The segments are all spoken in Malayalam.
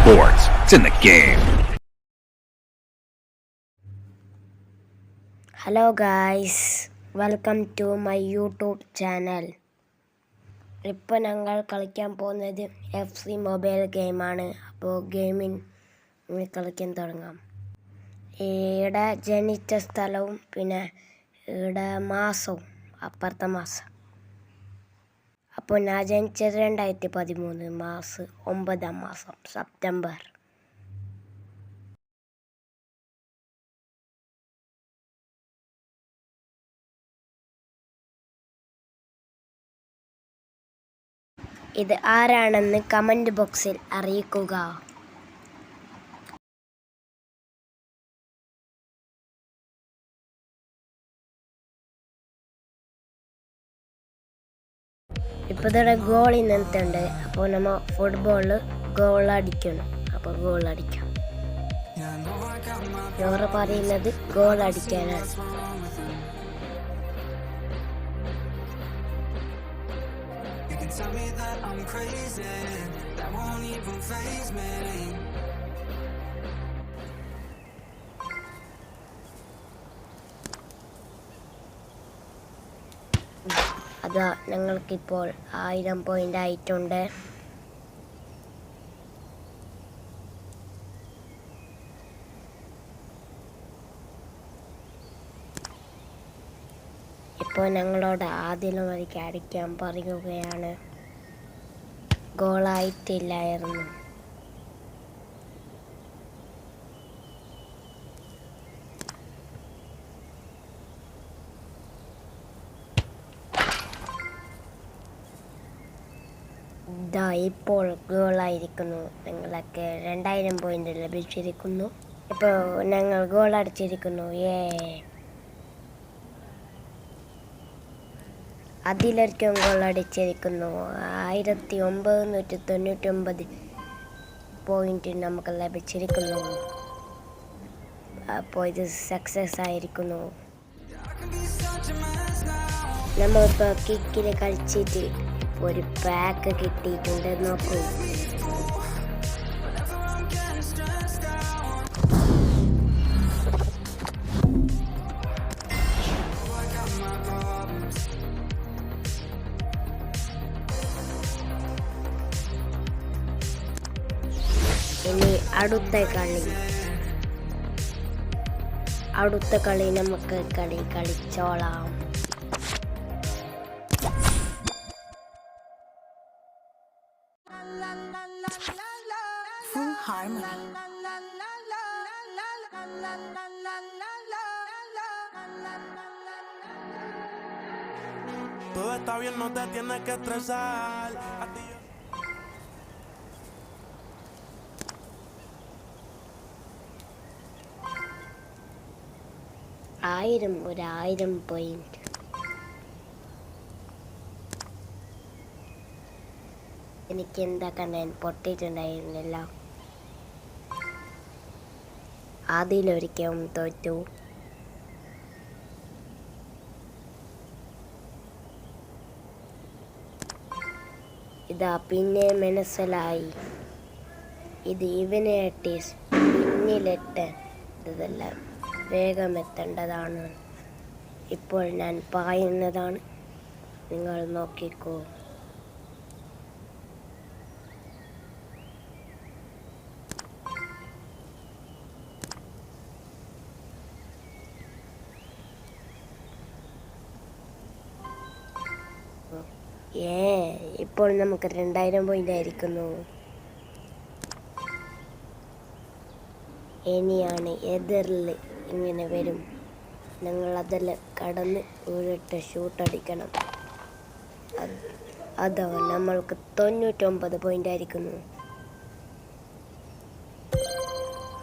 sports. It's in the game. Hello guys, welcome to my YouTube channel. ഇപ്പോൾ ഞങ്ങൾ കളിക്കാൻ പോകുന്നത് FC മൊബൈൽ ഗെയിമാണ്. അപ്പോൾ ഗെയിമിന് കളിക്കാൻ തുടങ്ങാം. ഇവിടെ ജനിച്ച സ്ഥലവും പിന്നെ ഇവിടെ മാസവും അപ്പുറത്തെ മാസം. അപ്പോൾ ഞാൻ ജനിച്ചത് 2013 മാസം 9 മാസം സെപ്റ്റംബർ. ഇത് ആരാണെന്ന് കമൻറ്റ് ബോക്സിൽ അറിയിക്കുക. ഇപ്പോൾ ഇവിടെ ഗോൾ ഇന്നത്തുണ്ട്. അപ്പോൾ നമ്മൾ ഫുട്ബോളിൽ ഗോൾ അടിക്കണം. അപ്പോൾ ഗോൾ അടിക്കാം. ഇവർ പറയുന്നത് goal അടിക്കാനാണ്. Tell me that I'm crazy, that won't even faze me. അതാ ഞങ്ങൾക്കിപ്പോൾ 1000 പോയിന്റ് ആയിട്ടുണ്ട്. ഇപ്പോൾ ഞങ്ങളോട് ആദ്യം വരയ്ക്ക് അടിക്കാൻ പറയുകയാണ്. ഗോളായിട്ടില്ലായിരുന്നു. ഇതാ ഇപ്പോൾ ഗോളായിരിക്കുന്നു. ഞങ്ങൾക്ക് 2000 പോയിന്റ് ലഭിച്ചിരിക്കുന്നു. ഇപ്പോൾ ഞങ്ങൾ ഗോൾ അടിച്ചിരിക്കുന്നു. അതിലൊരിക്കും ഗോൾ അടിച്ചിരിക്കുന്നു. 1999 പോയിന്റ് നമുക്ക് ലഭിച്ചിരിക്കുന്നു. അപ്പോൾ ഇത് സക്സസ് ആയിരിക്കുന്നു. നമ്മളിപ്പോൾ കിക്കിൽ കളിച്ചിട്ട് ഒരു പാക്ക് കിട്ടിയിട്ടുണ്ട്. നോക്കൂ. ഇനി അടുത്ത കളി നമുക്ക് കളിച്ചോളാം. Full harmony. Todo está bien, no te tienes que estresar. ഒരു 1000 പോയിന്റ്. എനിക്ക് എന്താ കണ്ടാൻ പൊട്ടിയിട്ടുണ്ടായിരുന്നില്ല. അതിലൊരിക്കലും തോറ്റു. ഇതാ പിന്നെ മനസ്സിലായി. ഇത് ഇവനായിട്ട് പിന്നിലിട്ട് ഇതെല്ലാം വേഗം എത്തേണ്ടതാണ്. ഇപ്പോൾ ഞാൻ പായുന്നതാണ്. നിങ്ങൾ നോക്കിക്കോ. ഇപ്പോൾ നമുക്ക് 2000 പോയിന്റ് ആയിരിക്കുന്നു. ഇനിയാണ് എതിരിൽ ഇങ്ങനെ വരും. ഞങ്ങൾ അതെല്ലാം കടന്ന് ഒരിട്ട് ഷൂട്ടടിക്കണം. അതോ നമ്മൾക്ക് 99 പോയിന്റ് ആയിരിക്കുന്നു.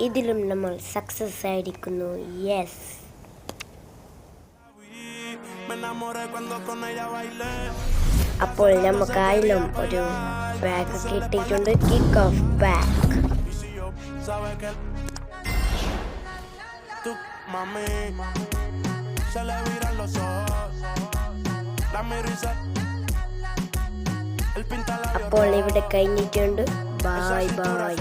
ഇതിലും നമ്മൾ സക്സസ് ആയിരിക്കുന്നു. യെസ്. അപ്പോൾ നമുക്ക് ആയാലും ഒരു ബാഗ് കിട്ടിയിട്ടുണ്ട്. Kick off back. അപ്പോൾ ഇവിടെ കഴിഞ്ഞിട്ടുണ്ട്. Bye bye.